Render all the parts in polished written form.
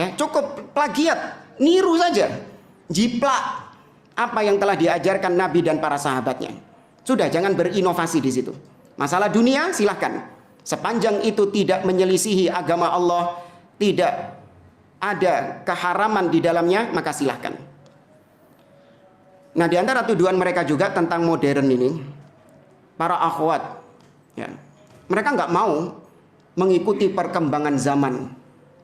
Ya, cukup plagiat, niru saja, jiplak apa yang telah diajarkan Nabi dan para sahabatnya. Sudah, jangan berinovasi di situ. Masalah dunia silahkan, sepanjang itu tidak menyelisihi agama Allah, tidak ada keharaman di dalamnya, maka silahkan. Nah, di antara tuduhan mereka juga tentang modern ini, para akhwat, ya, mereka nggak mau mengikuti perkembangan zaman,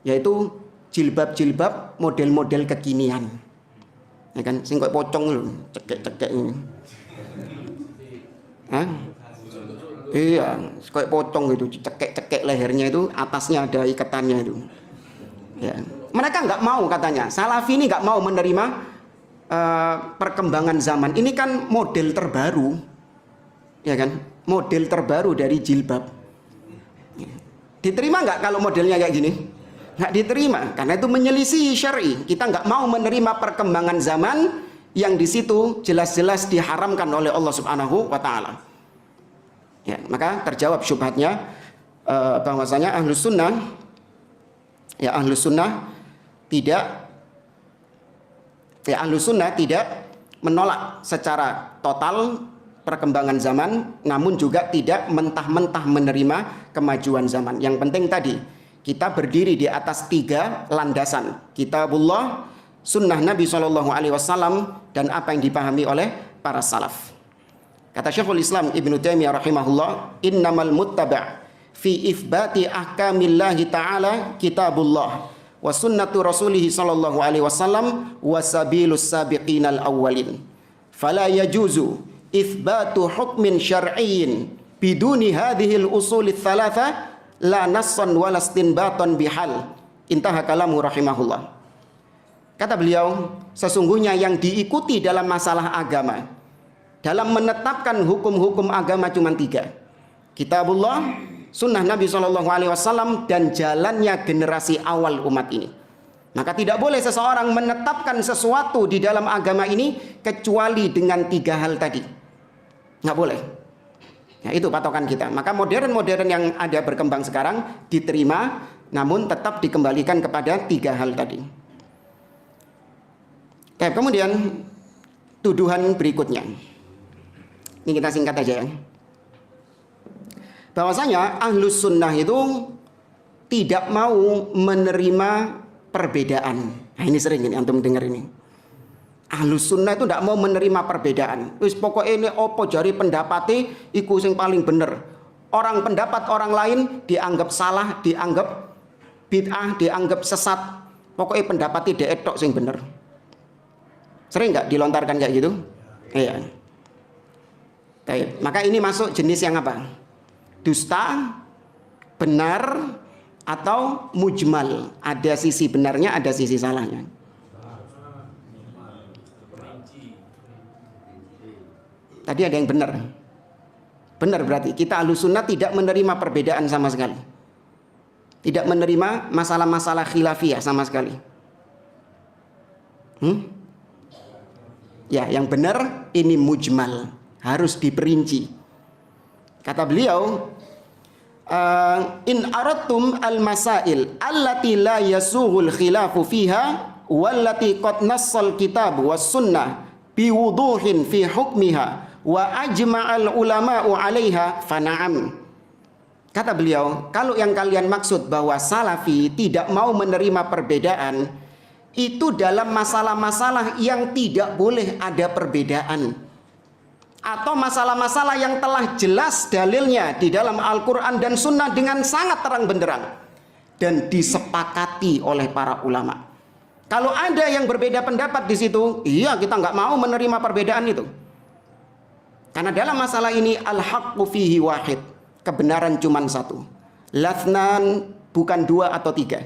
yaitu jilbab-jilbab model-model kekinian, ya kan, sing kok pocong lho, cekek-cekek ini. Hah? Iya, kayak pocong gitu, cekek-cekek lehernya itu, atasnya ada ikatannya itu. Ya. Mereka nggak mau, katanya, Salafi ini nggak mau menerima perkembangan zaman. Ini kan model terbaru, ya kan, model terbaru dari jilbab. Diterima nggak kalau modelnya kayak gini? Nggak diterima, karena itu menyelisihi syar'i. Kita nggak mau menerima perkembangan zaman yang di situ jelas-jelas diharamkan oleh Allah Subhanahu wa Ta'ala. Ya, maka terjawab syubhatnya bahwasanya ahlus sunnah, ya ahlus sunnah tidak menolak secara total perkembangan zaman, namun juga tidak mentah-mentah menerima kemajuan zaman. Yang penting tadi kita berdiri di atas 3 landasan: kitabullah, sunnah Nabi SAW, dan apa yang dipahami oleh para salaf. Kata Syekhul Islam Ibnu Taimiyah rahimahullah, innamal muttaba' fi ifbati ahkamillahi ta'ala kitabullah wa sunnatu rasulih sallallahu alaihi wasallam wa sabilus sabiqinal awwalin. Fala yajuzu ithbatu hukmin syar'iyyin biduni hadhil usul thalatha la nassan wala istinbatan bihal. Intaha kalamu rahimahullah. Kata beliau, sesungguhnya yang diikuti dalam masalah agama, dalam menetapkan hukum-hukum agama cuma 3: kitabullah, sunnah Nabi SAW, dan jalannya generasi awal umat ini. Maka tidak boleh seseorang menetapkan sesuatu di dalam agama ini kecuali dengan 3 hal tadi. Nggak boleh. Ya, itu patokan kita. Maka modern-modern yang ada berkembang sekarang diterima, namun tetap dikembalikan kepada 3 hal tadi. Kemudian tuduhan berikutnya. Ini kita singkat aja ya. Bahwasanya ahlus sunnah itu tidak mau menerima perbedaan. Nah, ini sering ini antum dengar ini. Ahlus sunnah itu tidak mau menerima perbedaan. Wis pokoknya ini opo jari pendapatnya iku sing paling bener. Orang pendapat orang lain dianggap salah, dianggap bid'ah, dianggap sesat. Pokoknya pendapatnya dia tok sing bener. Sering nggak dilontarkan kayak gitu? Iya. Maka ini masuk jenis yang apa? Dusta, benar, atau mujmal. Ada sisi benarnya, ada sisi salahnya. Tadi ada yang benar. Benar berarti kita ahlus sunnah tidak menerima perbedaan sama sekali. Tidak menerima masalah-masalah khilafiyah sama sekali. Ya, yang benar ini mujmal, harus diperinci. Kata beliau, in aradtum al-masail allati la yasughul khilafu fiha wallati qad nassal kitab was sunnah biwuduhin fi hukmiha wa ajma'al ulama'u 'alaiha fana'am. Kata beliau, kalau yang kalian maksud bahwa salafi tidak mau menerima perbedaan, itu dalam masalah-masalah yang tidak boleh ada perbedaan, atau masalah-masalah yang telah jelas dalilnya di dalam Al-Quran dan Sunnah dengan sangat terang benderang dan disepakati oleh para ulama. Kalau ada yang berbeda pendapat di situ, iya kita nggak mau menerima perbedaan itu. Karena dalam masalah ini al-haqqu fihi wahid, kebenaran cuma 1. Lathnan, bukan 2 atau 3.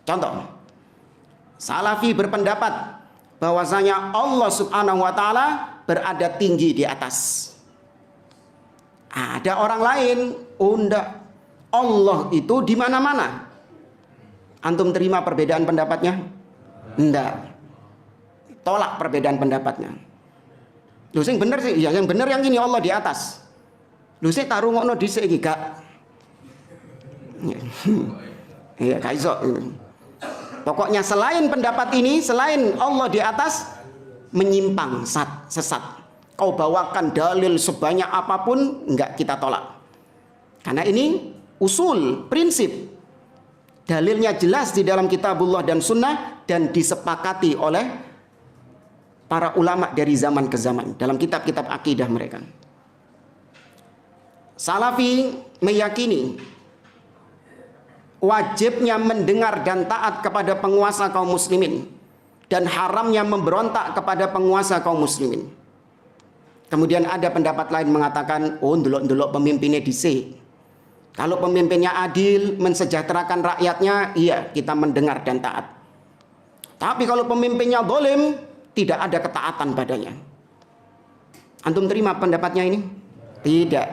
Contoh, Salafi berpendapat bahwasanya Allah Subhanahu wa Ta'ala berada tinggi di atas. Ada orang lain, enggak, Allah itu di mana-mana. Antum terima perbedaan pendapatnya? Enggak. Tolak perbedaan pendapatnya. Lu sing bener sih, ya yang bener yang ini, Allah di atas. Lu sih taruh ngono dhisik iki gak. Iya, kaiso. Pokoknya selain pendapat ini, selain Allah di atas, menyimpang, sesat. Kau bawakan dalil sebanyak apapun, enggak, kita tolak. Karena ini usul, prinsip. Dalilnya jelas di dalam kitabullah dan sunnah dan disepakati oleh para ulama dari zaman ke zaman dalam kitab-kitab akidah mereka. Salafi meyakini wajibnya mendengar dan taat kepada penguasa kaum muslimin dan haramnya memberontak kepada penguasa kaum muslimin. Kemudian ada pendapat lain mengatakan, oh ndelok-ndelok pemimpinnya dhisik. Kalau pemimpinnya adil, mensejahterakan rakyatnya, iya kita mendengar dan taat. Tapi kalau pemimpinnya zalim, tidak ada ketaatan padanya. Antum terima pendapatnya ini? Tidak.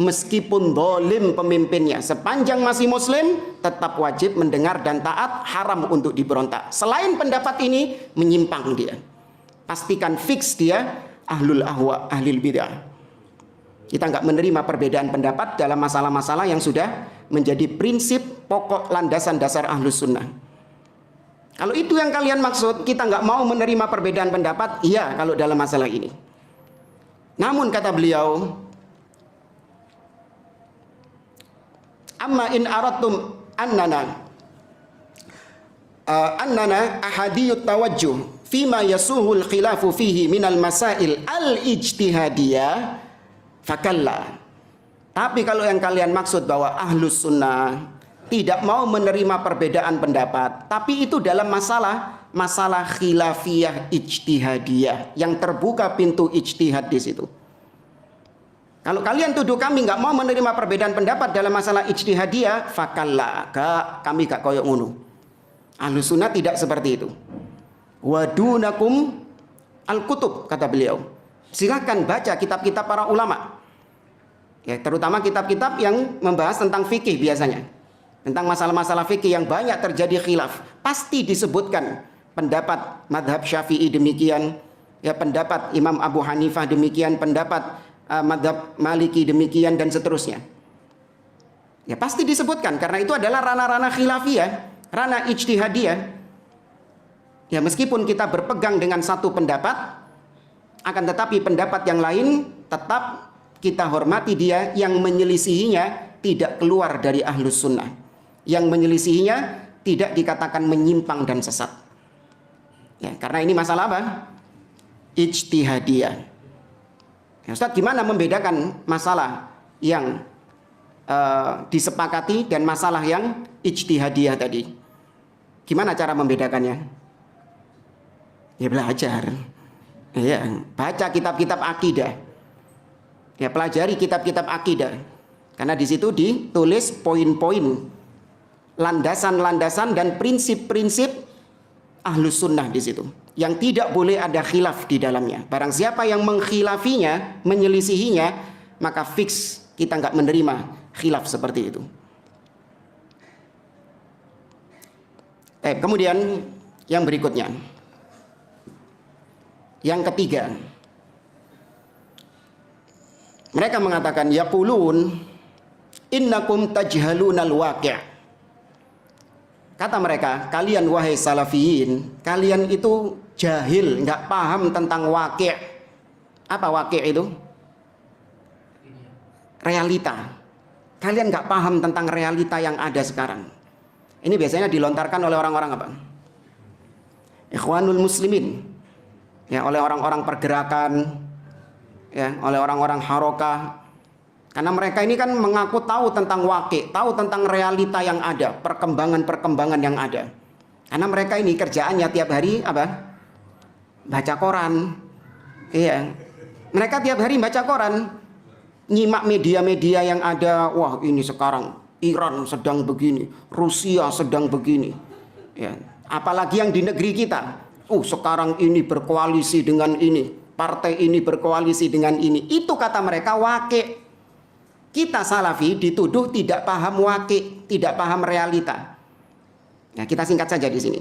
Meskipun zalim pemimpinnya, sepanjang masih muslim, tetap wajib mendengar dan taat, haram untuk diberontak. Selain pendapat ini, menyimpang dia. Pastikan fix dia ahlul ahwa, ahlul bidah. Kita nggak menerima perbedaan pendapat dalam masalah-masalah yang sudah menjadi prinsip pokok landasan dasar ahlus sunnah. Kalau itu yang kalian maksud, kita nggak mau menerima perbedaan pendapat, iya kalau dalam masalah ini. Namun kata beliau, amma in aradtum annana ahadiyut tawajjuh fima yasuhul khilafu fihi minal masail al-ijtihadiyah fakalla. Tapi kalau yang kalian maksud bahwa ahlus sunnah tidak mau menerima perbedaan pendapat, tapi itu dalam masalah khilafiyah ijtihadiyah yang terbuka pintu ijtihad di situ. Kalau kalian tuduh kami nggak mau menerima perbedaan pendapat dalam masalah ijtihadiyah, fakalla, kami gak koyok ngono. Ahlus sunnah tidak seperti itu. Wadunakum al-kutub, kata beliau. Silakan baca kitab-kitab para ulama. Ya, terutama kitab-kitab yang membahas tentang fikih biasanya. Tentang masalah-masalah fikih yang banyak terjadi khilaf. Pasti disebutkan pendapat madhab Syafi'i demikian, ya pendapat Imam Abu Hanifah demikian, pendapat madhab Maliki demikian dan seterusnya. Ya pasti disebutkan karena itu adalah ranah-ranah khilafiyah, ranah ijtihadiyah. Ya meskipun kita berpegang dengan satu pendapat, akan tetapi pendapat yang lain tetap kita hormati dia yang menyelisihinya tidak keluar dari ahlus sunnah. Yang menyelisihinya tidak dikatakan menyimpang dan sesat. Ya, karena ini masalah apa? Ijtihadiyah. Ya, Ustaz, gimana membedakan masalah yang disepakati dan masalah yang ijtihadiyah tadi? Gimana cara membedakannya? Ya belajar. Ya, baca kitab-kitab akidah. Ya, pelajari kitab-kitab akidah. Karena di situ ditulis poin-poin, landasan-landasan dan prinsip-prinsip ahlus sunnah di situ. Yang tidak boleh ada khilaf di dalamnya. Barang siapa yang mengkhilafinya, menyelisihinya, maka fix kita nggak menerima khilaf seperti itu. Kemudian yang berikutnya, yang ketiga, mereka mengatakan yaqulun innakum tajhalunal waqi'. Kata mereka, kalian wahai salafiyin, kalian itu jahil, nggak paham tentang waqi'. Apa waqi' itu? Realita. Kalian nggak paham tentang realita yang ada sekarang. Ini biasanya dilontarkan oleh orang-orang apa? Ikhwanul muslimin. Ya, oleh orang-orang pergerakan, ya, oleh orang-orang harokah. Karena mereka ini kan mengaku tahu tentang waqi', tahu tentang realita yang ada, perkembangan-perkembangan yang ada. Karena mereka ini kerjaannya tiap hari apa? Baca koran. Iya. Mereka tiap hari baca koran, nyimak media-media yang ada. Wah, ini sekarang Iran sedang begini, Rusia sedang begini. Ya. Apalagi yang di negeri kita. Sekarang ini berkoalisi dengan ini, partai ini berkoalisi dengan ini. Itu kata mereka waqi'. Kita salafi dituduh tidak paham waqi', tidak paham realita. Ya, kita singkat saja di sini.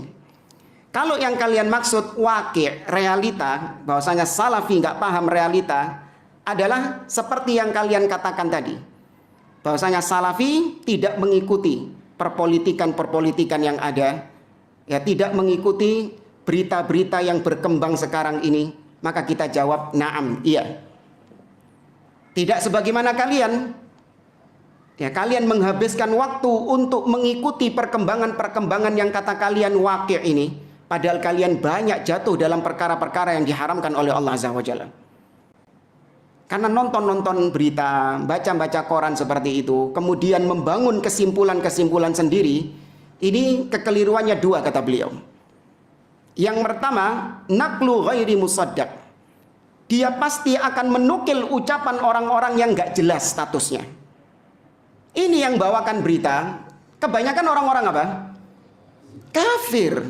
Kalau yang kalian maksud waqi', realita, bahwasanya salafi nggak paham realita, adalah seperti yang kalian katakan tadi. Bahwasanya salafi tidak mengikuti perpolitikan-perpolitikan yang ada, ya tidak mengikuti berita-berita yang berkembang sekarang ini? Maka kita jawab, na'am, iya. Tidak sebagaimana kalian. Ya, kalian menghabiskan waktu untuk mengikuti perkembangan-perkembangan yang kata kalian waqi' ini, padahal kalian banyak jatuh dalam perkara-perkara yang diharamkan oleh Allah Azza wa Jalla. Karena nonton-nonton berita, baca-baca koran seperti itu, kemudian membangun kesimpulan-kesimpulan sendiri, ini kekeliruannya dua, kata beliau. Yang pertama, naqlu ghairi musaddaq. Dia pasti akan menukil ucapan orang-orang yang nggak jelas statusnya. Ini yang bawakan berita, kebanyakan orang-orang apa? Kafir.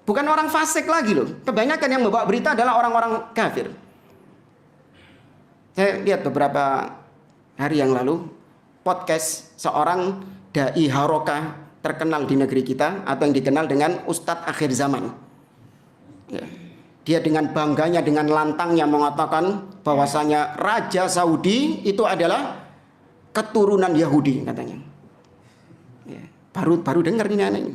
Bukan orang fasik lagi loh. Kebanyakan yang membawa berita adalah orang-orang kafir. Saya lihat beberapa hari yang lalu podcast seorang dai harokah terkenal di negeri kita, atau yang dikenal dengan Ustadz Akhir Zaman. Ya. Dia dengan bangganya, dengan lantangnya mengatakan bahwasanya Raja Saudi itu adalah keturunan Yahudi, katanya. Ya. Baru dengar ini anak ini.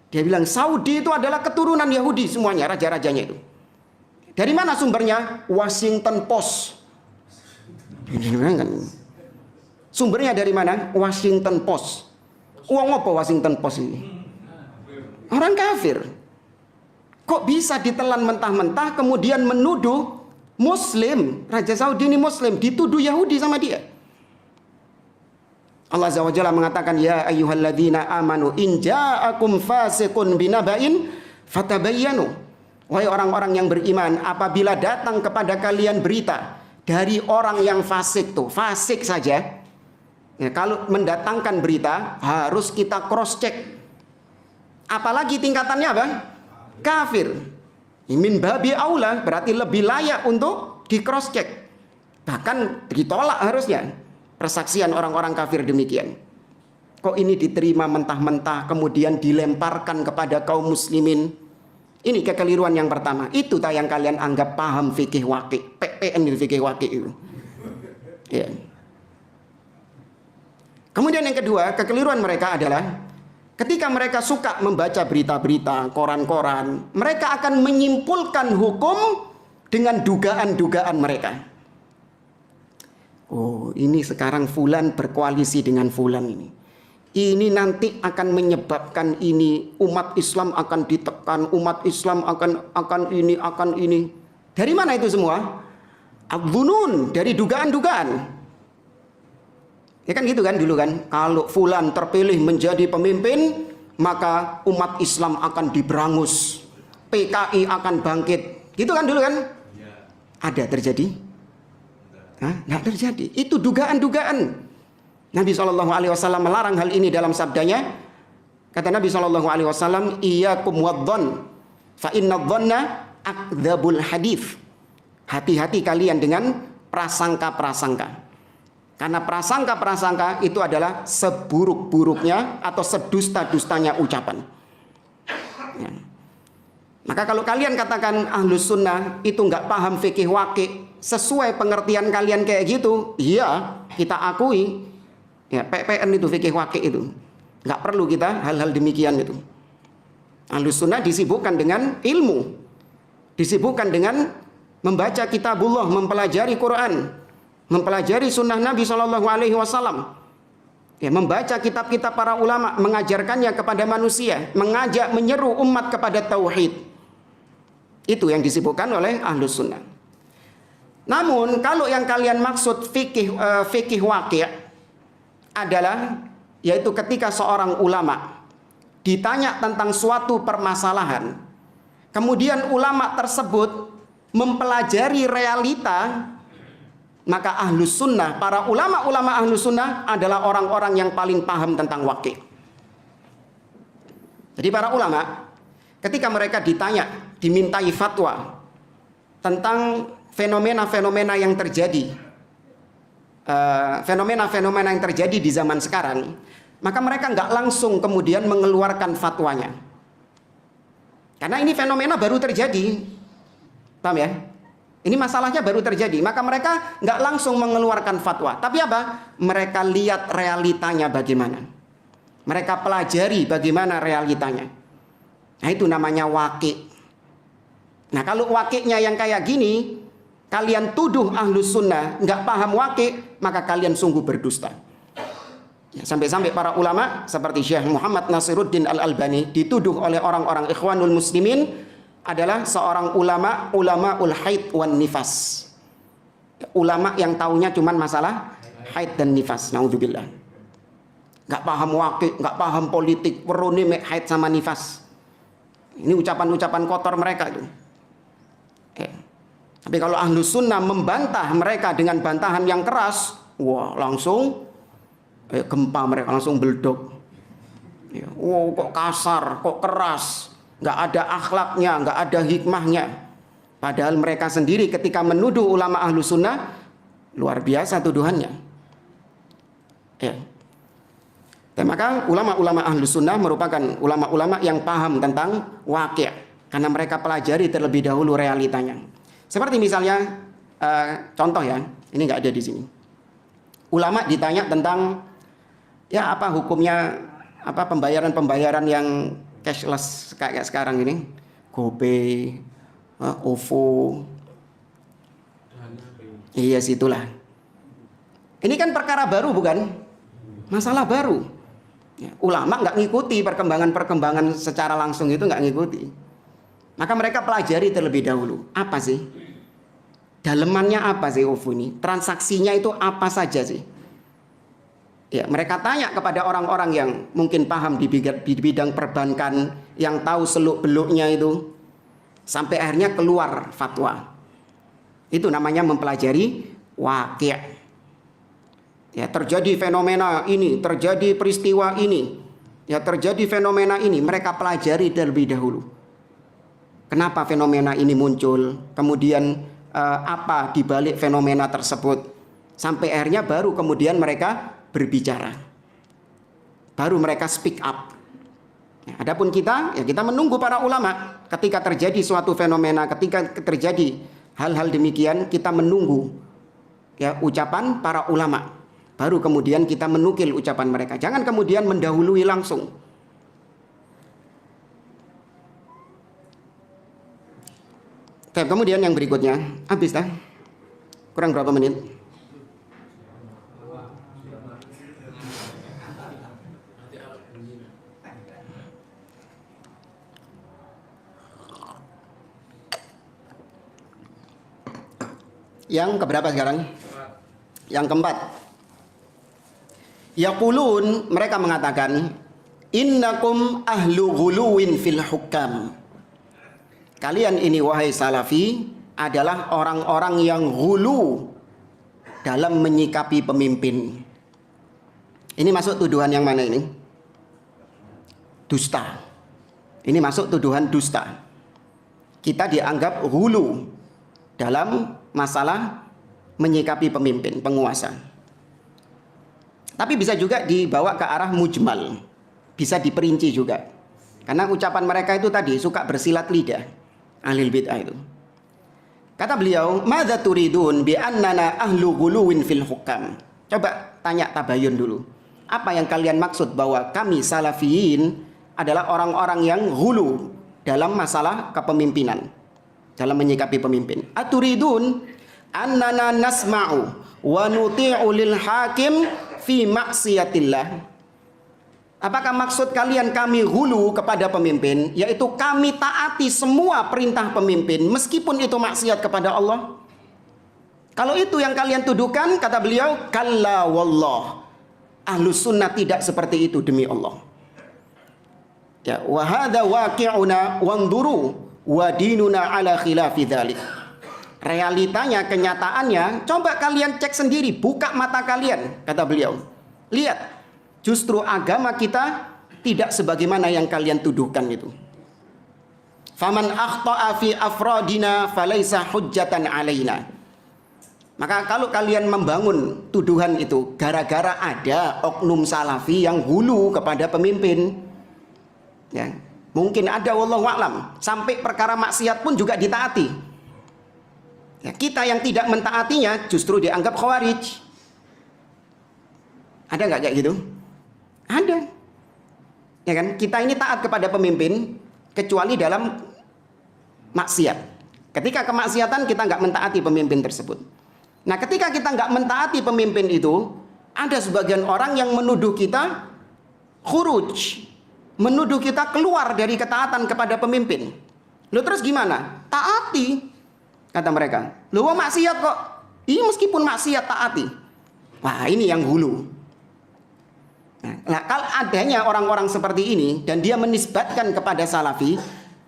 Dia bilang Saudi itu adalah keturunan Yahudi semuanya, raja-rajanya itu. Dari mana sumbernya? Washington Post. Sumbernya dari mana? Washington Post. Uang apa Washington Post ini? Orang kafir. Kok bisa ditelan mentah-mentah kemudian menuduh Muslim, Raja Saudi ini Muslim, dituduh Yahudi sama dia. Allah Azza wa Jalla mengatakan, ya ayyuhalladzina amanu in ja'akum fasiqun binaba'in fatabayyanu. Wahai orang-orang yang beriman, apabila datang kepada kalian berita dari orang yang fasik, tuh fasik saja, ya, kalau mendatangkan berita harus kita cross check. Apalagi tingkatannya apa? Kafir. Min babi aula, berarti lebih layak untuk di cross check. Bahkan ditolak harusnya persaksian orang-orang kafir demikian. Kok ini diterima mentah-mentah kemudian dilemparkan kepada kaum muslimin? Ini kekeliruan yang pertama. Itu yang kalian anggap paham fikih waqi', PPN di fikih waqi' itu. Ya. Kemudian yang kedua, kekeliruan mereka adalah ketika mereka suka membaca berita-berita, koran-koran, mereka akan menyimpulkan hukum dengan dugaan-dugaan mereka. Oh, ini sekarang fulan berkoalisi dengan fulan ini. Ini nanti akan menyebabkan ini, umat Islam akan ditekan, umat Islam akan ini. Dari mana itu semua? Abdunun, dari dugaan-dugaan. Ya kan gitu kan dulu kan. Kalau fulan terpilih menjadi pemimpin, maka umat Islam akan diberangus. PKI akan bangkit. Gitu kan dulu kan? Ada terjadi? Nggak terjadi. Itu dugaan-dugaan. Nabi SAW melarang hal ini dalam sabdanya. Kata Nabi SAW, iyyakum wadzon, fa inna dzanna akdzabul hadits. Hati-hati kalian dengan prasangka-prasangka. Karena prasangka-prasangka itu adalah seburuk-buruknya atau sedusta-dustanya ucapan. Ya. Maka kalau kalian katakan ahlus sunnah itu nggak paham fikih waqi', sesuai pengertian kalian kayak gitu, iya kita akui. Ya, PPN itu fikih waqi' itu. Nggak perlu kita hal-hal demikian itu. Ahlus sunnah disibukkan dengan ilmu. Disibukkan dengan membaca kitabullah, mempelajari Quran, mempelajari sunnah Nabi SAW. Ya, membaca kitab-kitab para ulama, mengajarkannya kepada manusia, mengajak, menyeru umat kepada tauhid. Itu yang disibukkan oleh ahlus sunnah. Namun kalau yang kalian maksud fikih waqi' adalah yaitu ketika seorang ulama ditanya tentang suatu permasalahan, kemudian ulama tersebut mempelajari realita, maka ahlus sunnah, para ulama-ulama ahlus sunnah adalah orang-orang yang paling paham tentang waqi'. Jadi para ulama ketika mereka ditanya, dimintai fatwa tentang fenomena-fenomena yang terjadi, fenomena-fenomena yang terjadi di zaman sekarang, maka mereka nggak langsung kemudian mengeluarkan fatwanya. Karena ini fenomena baru terjadi. Paham ya? Ini masalahnya baru terjadi. Maka mereka nggak langsung mengeluarkan fatwa. Tapi apa? Mereka lihat realitanya bagaimana. Mereka pelajari bagaimana realitanya. Nah itu namanya waqi'. Nah kalau waqi'-nya yang kayak gini, kalian tuduh ahlus sunnah nggak paham waqi', maka kalian sungguh berdusta. Ya, sampai-sampai para ulama seperti Syekh Muhammad Nasiruddin Al-Albani dituduh oleh orang-orang Ikhwanul Muslimin adalah seorang ulamaul haid wan nifas. Ulama yang taunya cuman masalah haid dan nifas. Naudzubillah. Nggak paham waqi', nggak paham politik, perune mek haid sama nifas. Ini ucapan-ucapan kotor mereka itu. Tapi kalau ahlus sunnah membantah mereka dengan bantahan yang keras, wah langsung gempa, mereka langsung beledok. Wow, kok kasar, kok keras, nggak ada akhlaknya, nggak ada hikmahnya. Padahal mereka sendiri ketika menuduh ulama ahlus sunnah luar biasa tuduhannya. Dan maka ulama-ulama ahlus sunnah merupakan ulama-ulama yang paham tentang waqi', karena mereka pelajari terlebih dahulu realitanya. Seperti misalnya contoh ya, ini nggak ada di sini. Ulama ditanya tentang ya apa hukumnya apa pembayaran yang cashless kayak sekarang ini, GoPay, OVO. Iya situlah. Ini kan perkara baru bukan? Masalah baru. Ya, ulama nggak ngikuti perkembangan secara langsung itu nggak ngikuti. Maka mereka pelajari terlebih dahulu. Apa sih? Dalemannya apa sih OVO ini? Transaksinya itu apa saja sih? Ya, mereka tanya kepada orang-orang yang mungkin paham di bidang perbankan, yang tahu seluk-beluknya itu. Sampai akhirnya keluar fatwa. Itu namanya mempelajari waqi'. Ya, terjadi fenomena ini, terjadi peristiwa ini. Ya, terjadi fenomena ini, mereka pelajari terlebih dahulu. Kenapa fenomena ini muncul? Kemudian apa di balik fenomena tersebut? Sampai akhirnya baru kemudian mereka berbicara. Baru mereka speak up. Ya, adapun kita, ya kita menunggu para ulama. Ketika terjadi suatu fenomena, ketika terjadi hal-hal demikian, kita menunggu ya ucapan para ulama. Baru kemudian kita menukil ucapan mereka. Jangan kemudian mendahului langsung. Kemudian yang berikutnya, habis dah. Kurang berapa menit? Yang keberapa sekarang? Yang keempat. Yaqulun, mereka mengatakan, innakum ahlu ghuluwin fil hukam. Kalian ini wahai salafi adalah orang-orang yang ghulu dalam menyikapi pemimpin. Ini masuk tuduhan yang mana ini? Dusta. Ini masuk tuduhan dusta. Kita dianggap ghulu dalam masalah menyikapi pemimpin, penguasa. Tapi bisa juga dibawa ke arah mujmal. Bisa diperinci juga. Karena ucapan mereka itu tadi suka bersilat lidah. Ahlul bid'ah itu. Kata beliau, "Madza turidun bi annana ahlu ghuluwin fil hukam?" Coba tanya tabayun dulu. Apa yang kalian maksud bahwa kami salafiyin adalah orang-orang yang ghulu dalam masalah kepemimpinan, dalam menyikapi pemimpin? Aturidun annana nasma'u wa nuti'u lil hakim fi maksiatillah. Apakah maksud kalian kami hulu kepada pemimpin, yaitu kami taati semua perintah pemimpin meskipun itu maksiat kepada Allah? Kalau itu yang kalian tuduhkan, kata beliau, kalla wallah, ahlus sunnah tidak seperti itu demi Allah. Ya, wa hadza waqi'una wanzuru wa dinuna ala khilafi dzalik. Realitanya, kenyataannya, coba kalian cek sendiri, buka mata kalian, kata beliau. Lihat, justru agama kita tidak sebagaimana yang kalian tuduhkan itu. Faman akhta'a fi afradina falaisa hujjatan alaina. Maka kalau kalian membangun tuduhan itu gara-gara ada oknum salafi yang hulu kepada pemimpin, ya, mungkin ada, wallahu a'lam, sampai perkara maksiat pun juga ditaati. Ya, kita yang tidak mentaatinya justru dianggap khawarij. Ada nggak kayak gitu? Ada. Ya kan? Kita ini taat kepada pemimpin, kecuali dalam maksiat. Ketika kemaksiatan kita nggak mentaati pemimpin tersebut. Nah, ketika kita nggak mentaati pemimpin itu, ada sebagian orang yang menuduh kita khuruj, menuduh kita keluar dari ketaatan kepada pemimpin. Loh terus gimana? Taati, kata mereka. Loh maksiat kok? Iya meskipun maksiat taati. Wah ini yang hulu. Nah, kalau adanya orang-orang seperti ini dan dia menisbatkan kepada salafi,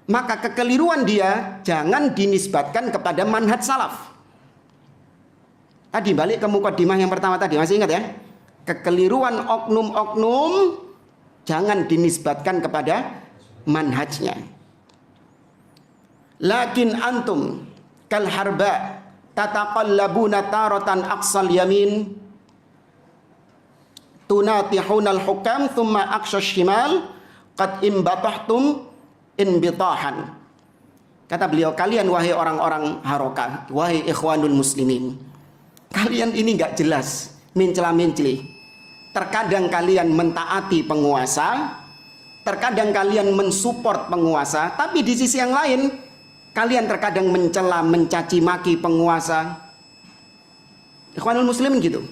maka kekeliruan dia jangan dinisbatkan kepada manhaj salaf. Tadi balik ke mukadimah yang pertama tadi, masih ingat ya? Kekeliruan oknum-oknum jangan dinisbatkan kepada manhajnya. Lakin antum kal harba tataqallabuna taratan aqsal yamin tunatihunal hukam thumma aqshash shimal qad imbatahtum inbitahan. Kata beliau, kalian wahai orang-orang harokah, wahai ikhwanul muslimin, kalian ini nggak jelas, mencela-menceli. Terkadang kalian mentaati penguasa, terkadang kalian mensupport penguasa, tapi di sisi yang lain kalian terkadang mencela, mencaci maki penguasa. Ikhwanul muslimin gitu.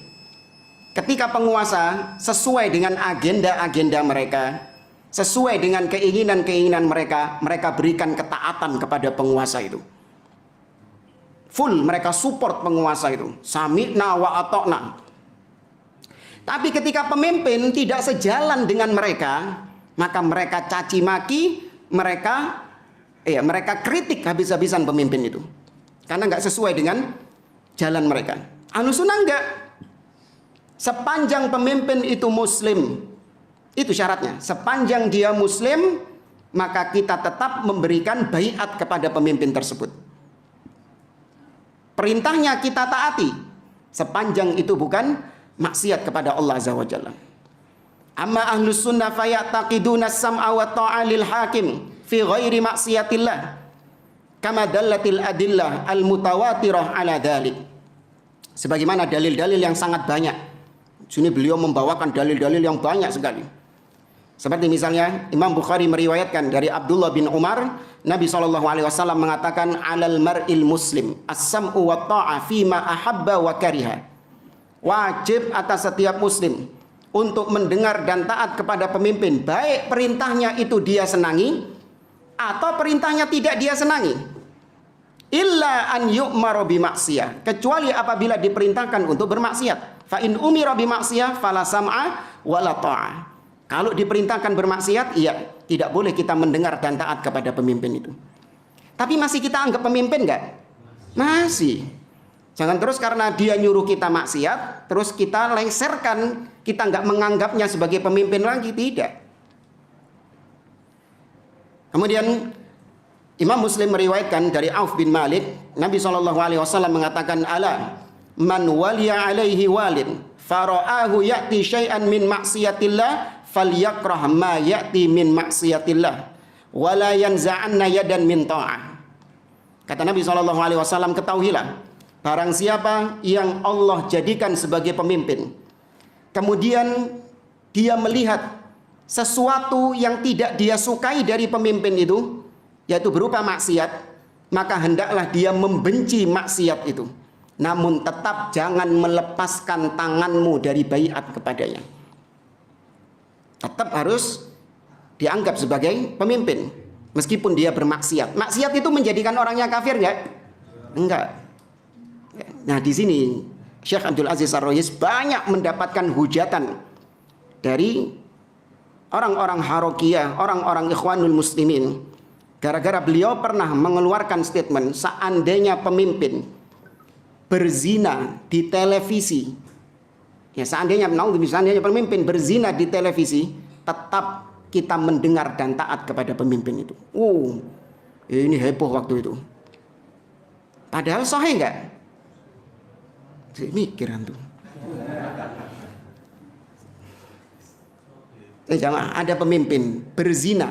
Ketika penguasa sesuai dengan agenda-agenda mereka, sesuai dengan keinginan-keinginan mereka, mereka berikan ketaatan kepada penguasa itu. Full mereka support penguasa itu. Sami'na wa ata'na. Tapi ketika pemimpin tidak sejalan dengan mereka, maka mereka caci maki, mereka kritik habis-habisan pemimpin itu. Karena nggak sesuai dengan jalan mereka. Ahlussunnah enggak. Sepanjang pemimpin itu muslim, itu syaratnya. Sepanjang dia muslim, maka kita tetap memberikan baiat kepada pemimpin tersebut. Perintahnya kita taati, sepanjang itu bukan maksiat kepada Allah Azza wa Jalla. Amma ahlus sunnah fayataqiduna sam'a wa ta'a lil hakim fi ghairi maksiatillah kama dallatil adillah al mutawatirah ala dzalik. Sebagaimana dalil-dalil yang sangat banyak. Sini beliau membawakan dalil-dalil yang banyak sekali. Seperti misalnya Imam Bukhari meriwayatkan dari Abdullah bin Umar, Nabi SAW mengatakan alal mar'il muslim as-sam'u wa ta'a fima ahabba wa kariha. Wajib atas setiap muslim untuk mendengar dan taat kepada pemimpin, baik perintahnya itu dia senangi atau perintahnya tidak dia senangi. Illa an yu'maru bimaksiyah, kecuali apabila diperintahkan untuk bermaksiat. Fa in umira bimaksiyah fala sam'a wala ta'ah. Kalau diperintahkan bermaksiat, iya, tidak boleh kita mendengar dan taat kepada pemimpin itu. Tapi masih kita anggap pemimpin enggak? Masih. Jangan terus karena dia nyuruh kita maksiat, terus kita lengserkan, kita enggak menganggapnya sebagai pemimpin lagi, tidak. Kemudian Imam Muslim meriwayatkan dari Auf bin Malik, Nabi SAW mengatakan, ala man waliya alaihi walin fara'ahu ya'ti syai'an min maksiatillah falyakrah ma ya'ti min maksiatillah wala yanza'anna yadan min ta'ah. Kata Nabi SAW, ketahuilah, barang siapa yang Allah jadikan sebagai pemimpin, kemudian dia melihat sesuatu yang tidak dia sukai dari pemimpin itu, yaitu berupa maksiat, maka hendaklah dia membenci maksiat itu. Namun tetap jangan melepaskan tanganmu dari baiat kepadanya. Tetap harus dianggap sebagai pemimpin meskipun dia bermaksiat. Maksiat itu menjadikan orangnya kafir enggak? Enggak. Nah, di sini Syekh Abdul Aziz Ar-Royis banyak mendapatkan hujatan dari orang-orang Harokiyah, orang-orang Ikhwanul Muslimin. Gara-gara beliau pernah mengeluarkan statement, seandainya pemimpin berzina di televisi, ya seandainya pemimpin berzina di televisi, tetap kita mendengar dan taat kepada pemimpin itu. Ini heboh waktu itu. Padahal sahih enggak? Mikir antum. Jamaah, ada pemimpin berzina,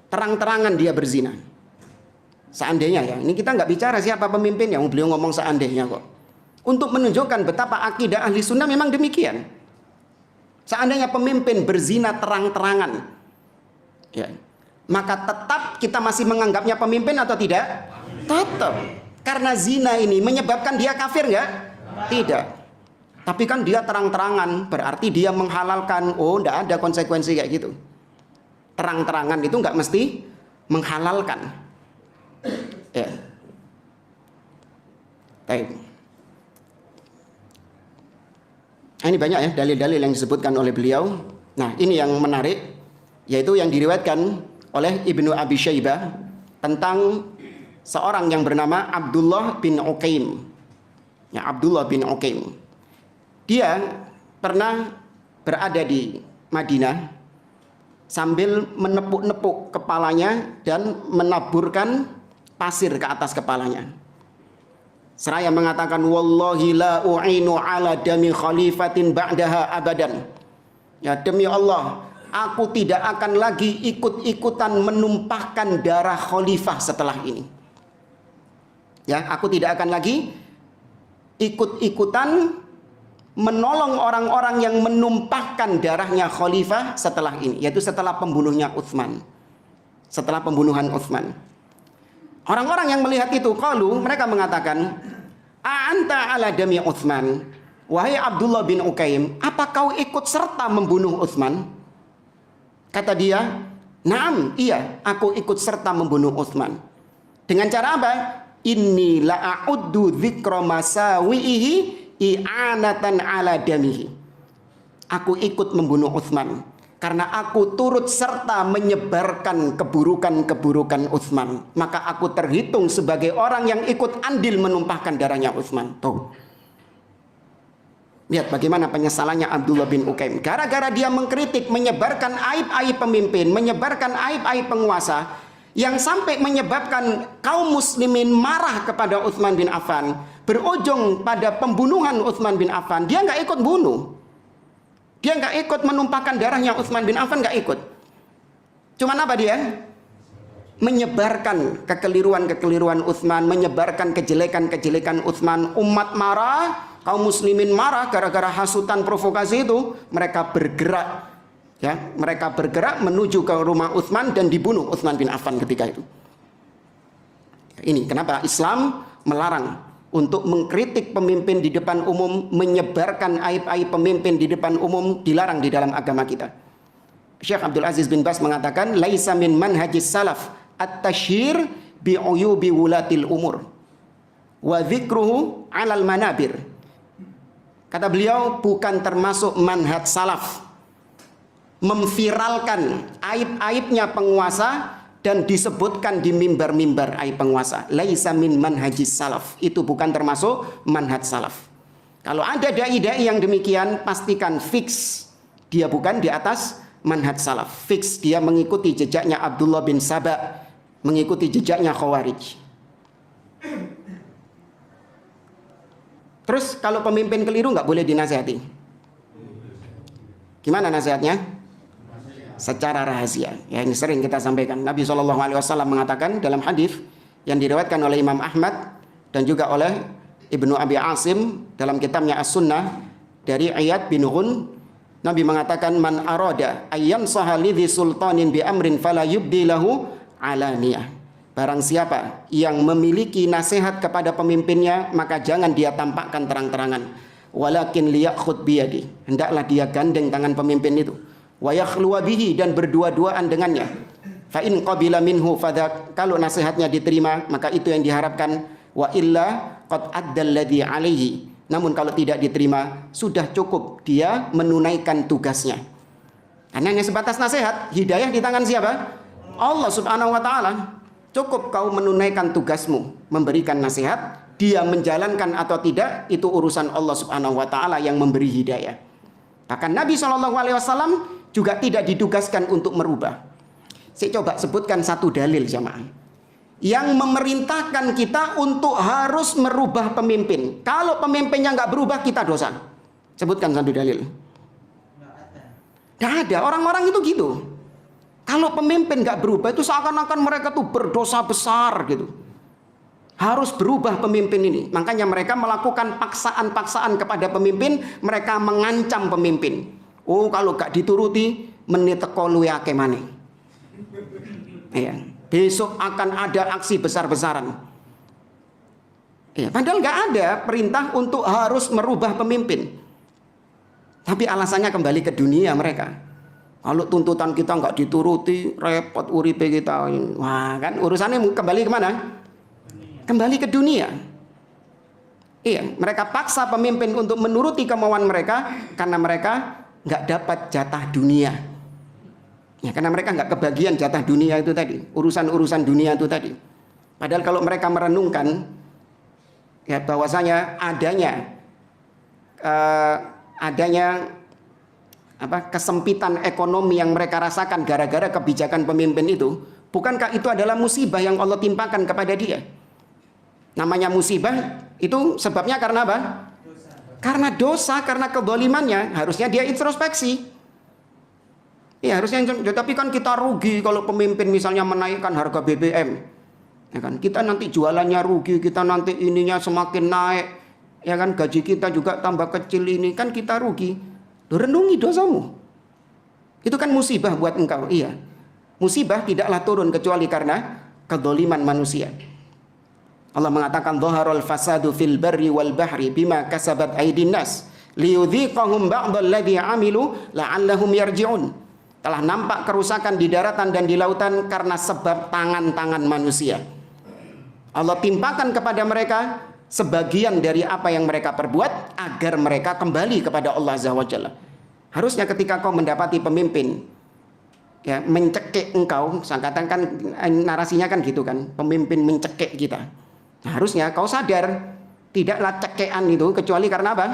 terang-terangan dia berzina. Seandainya ya, ini kita nggak bicara siapa pemimpin yang beliau ngomong seandainya kok. Untuk menunjukkan betapa akidah ahli sunnah memang demikian. Seandainya pemimpin berzina terang-terangan, ya, maka tetap kita masih menganggapnya pemimpin atau tidak? Tetap. Karena zina ini menyebabkan dia kafir nggak? Tidak. Tapi kan dia terang-terangan, berarti dia menghalalkan. Oh, nggak ada konsekuensi kayak gitu. Terang-terangan itu nggak mesti menghalalkan. Ya. Baik. Nah, ini banyak ya dalil-dalil yang disebutkan oleh beliau. Nah, ini yang menarik, yaitu yang diriwayatkan oleh Ibnu Abi Syaibah tentang seorang yang bernama Abdullah bin Uqaim. Ya, Abdullah bin Uqaim. Dia pernah berada di Madinah sambil menepuk-nepuk kepalanya dan menaburkan pasir ke atas kepalanya. Seraya mengatakan, wallahi la u'inu ala dami khalifatin ba'daha abadan. Ya, demi Allah, aku tidak akan lagi ikut-ikutan menumpahkan darah khalifah setelah ini. Ya, aku tidak akan lagi ikut-ikutan menolong orang-orang yang menumpahkan darahnya khalifah setelah ini, yaitu setelah pembunuhnya Utsman. Setelah pembunuhan Utsman. Orang-orang yang melihat itu, mereka mengatakan, "A'anta ala dami Utsman?" Wahai Abdullah bin Uqaim, apa kau ikut serta membunuh Utsman? Kata dia, "Naam, iya, aku ikut serta membunuh Utsman." Dengan cara apa? "Inni la'uddu dzikra masawihi i'anatan ala damihi." Aku ikut membunuh Utsman karena aku turut serta menyebarkan keburukan-keburukan Utsman. Maka aku terhitung sebagai orang yang ikut andil menumpahkan darahnya Utsman. Tuh. Lihat bagaimana penyesalannya Abdullah bin Uqaim. Gara-gara dia mengkritik, menyebarkan aib-aib pemimpin, menyebarkan aib-aib penguasa, yang sampai menyebabkan kaum muslimin marah kepada Utsman bin Affan, berujung pada pembunuhan Utsman bin Affan. Dia nggak ikut bunuh. Dia nggak ikut menumpahkan darahnya Utsman bin Affan, nggak ikut. Cuman apa dia? Menyebarkan kekeliruan-kekeliruan Utsman, menyebarkan kejelekan-kejelekan Utsman. Umat marah, kaum muslimin marah gara-gara hasutan provokasi itu. Mereka bergerak, ya, mereka bergerak menuju ke rumah Utsman dan dibunuh Utsman bin Affan ketika itu. Ini kenapa Islam melarang untuk mengkritik pemimpin di depan umum, menyebarkan aib-aib pemimpin di depan umum, dilarang di dalam agama kita. Syekh Abdul Aziz bin Baz mengatakan, laisa min manhajis salaf at-tashhir bi uyubi wulatil umur wa dzikruhu 'alal manabir. Kata beliau, bukan termasuk manhaj salaf memviralkan aib-aibnya penguasa dan disebutkan di mimbar-mimbar aib penguasa. Laisa min manhajis salaf. Itu bukan termasuk manhaj salaf. Kalau ada dai-dai yang demikian, pastikan fix dia bukan di atas manhaj salaf. Fix dia mengikuti jejaknya Abdullah bin Saba, mengikuti jejaknya Khawarij. Terus kalau pemimpin keliru nggak boleh dinasihati. Gimana nasihatnya? Secara rahasia. Ya, ini sering kita sampaikan. Nabi SAW mengatakan dalam hadis yang diriwayatkan oleh Imam Ahmad dan juga oleh Ibnu Abi Asim dalam kitabnya As-Sunnah dari Iyad bin Ghun, Nabi mengatakan, man arada ayyan sahalidhi sultanin bi amrin fala yubdi lahu alaniyah. Barang siapa yang memiliki nasihat kepada pemimpinnya, maka jangan dia tampakkan terang-terangan. Walakin liyakhud biyadi. Hendaklah dia gandeng tangan pemimpin itu. Wa yakhluwa bihi, dan berdua-duaan dengannya. Fa in qabila minhu fadhak, kalau nasihatnya diterima maka itu yang diharapkan. Wa illa qad addal ladzi alaihi, namun kalau tidak diterima sudah cukup dia menunaikan tugasnya. Karena hanya sebatas nasihat, hidayah di tangan siapa? Allah Subhanahu wa taala. Cukup kau menunaikan tugasmu, memberikan nasihat, dia menjalankan atau tidak itu urusan Allah Subhanahu wa taala yang memberi hidayah. Bahkan Nabi SAW juga tidak ditugaskan untuk merubah. Saya coba sebutkan satu dalil jamaah yang memerintahkan kita untuk harus merubah pemimpin. Kalau pemimpinnya nggak berubah, kita dosa. Sebutkan satu dalil. Nggak ada. Orang-orang itu gitu. Kalau pemimpin nggak berubah, itu seakan-akan mereka tuh berdosa besar gitu. Harus berubah pemimpin ini. Makanya mereka melakukan paksaan-paksaan kepada pemimpin. Mereka mengancam pemimpin. Oh, kalau gak dituruti, menit teko luwe akeh maneh. Iya. besok akan ada aksi besar-besaran. Ya, padahal nggak ada perintah untuk harus merubah pemimpin. Tapi alasannya kembali ke dunia mereka. Kalau tuntutan kita nggak dituruti, repot uripe kita. Wah, kan urusannya kembali kemana? Kembali ke dunia. Iya, mereka paksa pemimpin untuk menuruti kemauan mereka karena mereka nggak dapat jatah dunia. Ya, karena mereka nggak kebagian jatah dunia itu tadi, urusan-urusan dunia itu tadi. Padahal kalau mereka merenungkan, ya bahwasanya adanya kesempitan ekonomi yang mereka rasakan gara-gara kebijakan pemimpin itu, bukankah itu adalah musibah yang Allah timpakan kepada dia? Namanya musibah itu sebabnya karena apa? Karena dosa, karena kezalimannya. Harusnya dia introspeksi. Ya harusnya, tapi kan kita rugi kalau pemimpin misalnya menaikkan harga BBM. Ya kan, kita nanti jualannya rugi, kita nanti ininya semakin naik. Ya kan, gaji kita juga tambah kecil ini, kan kita rugi. Renungi dosamu. Itu kan musibah buat engkau. Iya. Musibah tidaklah turun kecuali karena kezaliman manusia. Allah mengatakan dhaharal fasadu fil barri wal bahri bima kasabat aydin nas liyudhiqahum ba'dalladzi amilu la'allahum yarji'un. Telah nampak kerusakan di daratan dan di lautan karena sebab tangan-tangan manusia. Allah timpakan kepada mereka sebagian dari apa yang mereka perbuat agar mereka kembali kepada Allah Azza wa Jalla. Harusnya ketika kau mendapati pemimpin ya mencekik engkau, saya katakan narasinya kan gitu kan, pemimpin mencekik kita. Nah, harusnya kau sadar tidaklah cekean itu kecuali karena apa?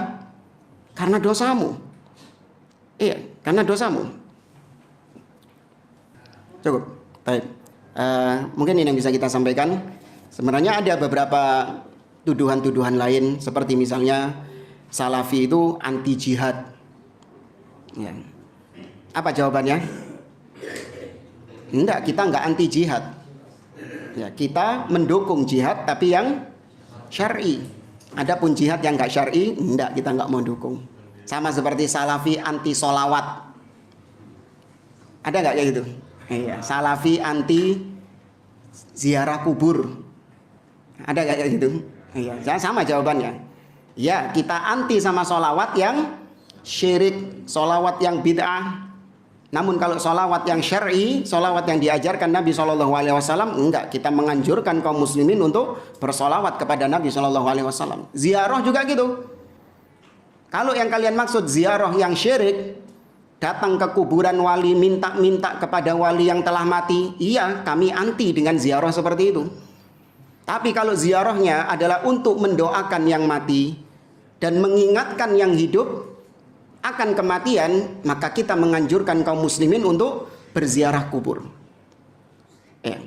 Karena dosamu. Iya, karena dosamu. Cukup. Baik. Mungkin ini yang bisa kita sampaikan. Sebenarnya ada beberapa tuduhan-tuduhan lain seperti misalnya Salafi itu anti jihad. Ya. Apa jawabannya? Enggak, kita enggak anti jihad. Ya, kita mendukung jihad tapi yang syar'i. Adapun jihad yang enggak syar'i, enggak, kita enggak mau dukung. Sama seperti Salafi anti solawat. Ada enggak kayak gitu? Iya, Salafi anti ziarah kubur. Ada enggak kayak gitu? Iya, sama jawabannya. Ya, kita anti sama solawat yang syirik, solawat yang bid'ah. Namun kalau solawat yang syar'i, solawat yang diajarkan Nabi SAW, enggak, kita menganjurkan kaum muslimin untuk bersolawat kepada Nabi SAW. Ziarah juga gitu. Kalau yang kalian maksud ziarah yang syirik, datang ke kuburan wali, minta-minta kepada wali yang telah mati, iya, kami anti dengan ziarah seperti itu. Tapi kalau ziarahnya adalah untuk mendoakan yang mati dan mengingatkan yang hidup akan kematian, maka kita menganjurkan kaum muslimin untuk berziarah kubur. Ya.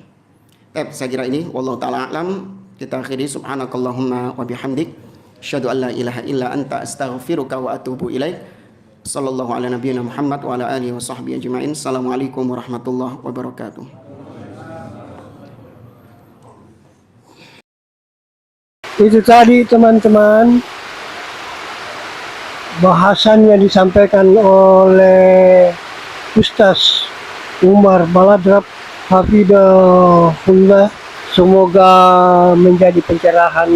Saya kira ini wallahu taala alam. Kita akhiri subhanakallahumma wa bihamdik asyhadu an la ilaha illa anta astaghfiruka wa atubu ilaik. Sallallahu ala nabiyyina Muhammad wa ala alihi wa sahbihi ajma'in. Assalamualaikum warahmatullahi wabarakatuh. Itu tadi teman-teman bahasan yang disampaikan oleh Ustaz Umar Baladrap Hafidahullah. Semoga menjadi pencerahan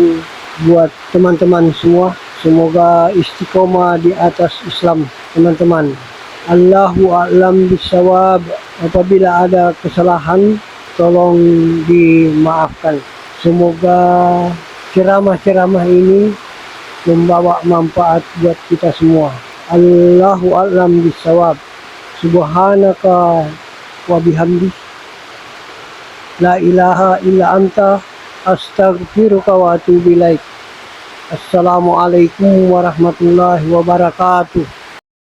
buat teman-teman semua. Semoga istiqomah di atas Islam teman-teman. Allahu a'lam bishawab. Apabila ada kesalahan tolong dimaafkan. Semoga ceramah-ceramah ini membawa manfaat buat kita semua. Allahu a'lam bishawab. Subhanaka wa bihamdik. La ilaha illa anta astaghfiruka wa atubu ilaik. Assalamualaikum warahmatullahi wabarakatuh.